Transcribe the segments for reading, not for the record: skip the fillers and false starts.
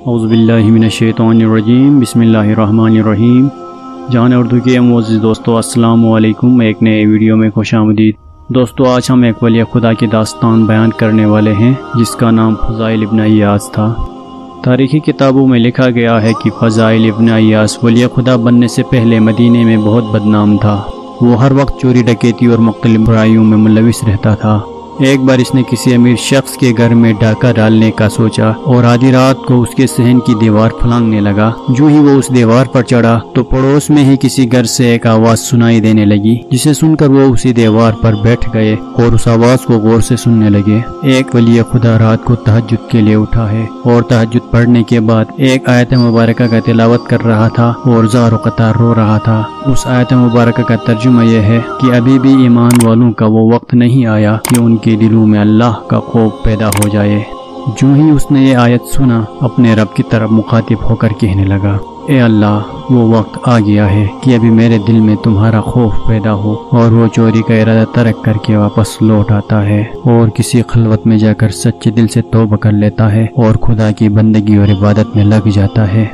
اعوذ باللہ من الشیطان الرجیم، بسم اللہ الرحمن الرحیم۔ جہان اردو کے معزز دوستو، السلام علیکم۔ ایک نئے ویڈیو میں خوش آمدید۔ دوستو، آج ہم ایک ولی خدا کی داستان بیان کرنے والے ہیں جس کا نام فضائل ابن ایاس تھا۔ تاریخی کتابوں میں لکھا گیا ہے کہ فضائل ابن ایاس ولی خدا بننے سے پہلے مدینے میں بہت بدنام تھا۔ وہ ہر وقت چوری ڈکیتی اور مختلف برائیوں میں ملوث رہتا تھا۔ ایک بار اس نے کسی امیر شخص کے گھر میں ڈاکہ ڈالنے کا سوچا اور آدھی رات کو اس کے صحن کی دیوار پھلانگنے لگا۔ جو ہی وہ اس دیوار پر چڑھا تو پڑوس میں ہی کسی گھر سے ایک آواز سنائی دینے لگی، جسے سن کر وہ اسی دیوار پر بیٹھ گئے اور اس آواز کو غور سے سننے لگے۔ ایک ولی خدا رات کو تہجد کے لیے اٹھا ہے اور تہجد پڑھنے کے بعد ایک آیت مبارکہ کا تلاوت کر رہا تھا اور زار و قطار رو رہا تھا۔ اس آیت مبارکہ کا ترجمہ یہ ہے کہ ابھی بھی ایمان والوں کا وہ وقت نہیں آیا کہ ان کے دلوں میں اللہ کا خوف پیدا ہو جائے۔ جو ہی اس نے یہ آیت سنا، اپنے رب کی طرف مخاطب ہو کر کہنے لگا، اے اللہ، وہ وقت آ گیا ہے کہ ابھی میرے دل میں تمہارا خوف پیدا ہو۔ اور وہ چوری کا ارادہ ترک کر کے واپس لوٹ آتا ہے اور کسی خلوت میں جا کر سچے دل سے توبہ کر لیتا ہے اور خدا کی بندگی اور عبادت میں لگ جاتا ہے۔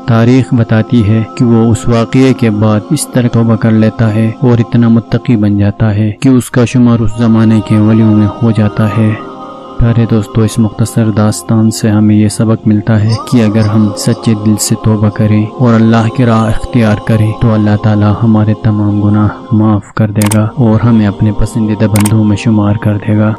تاریخ بتاتی ہے کہ وہ اس واقعے کے بعد اس طرح توبہ کر لیتا ہے اور اتنا متقی بن جاتا ہے کہ اس کا شمار اس زمانے کے ولیوں میں ہو جاتا ہے۔ پیارے دوستو، اس مختصر داستان سے ہمیں یہ سبق ملتا ہے کہ اگر ہم سچے دل سے توبہ کریں اور اللہ کی راہ اختیار کریں تو اللہ تعالی ہمارے تمام گناہ معاف کر دے گا اور ہمیں اپنے پسندیدہ بندوں میں شمار کر دے گا۔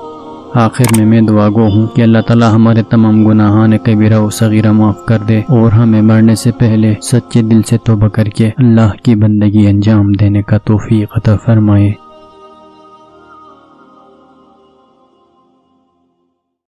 آخر میں دعا گو ہوں کہ اللہ تعالی ہمارے تمام گناہان کبیرہ و صغیرہ معاف کر دے اور ہمیں مرنے سے پہلے سچے دل سے توبہ کر کے اللہ کی بندگی انجام دینے کا توفیق عطا فرمائے۔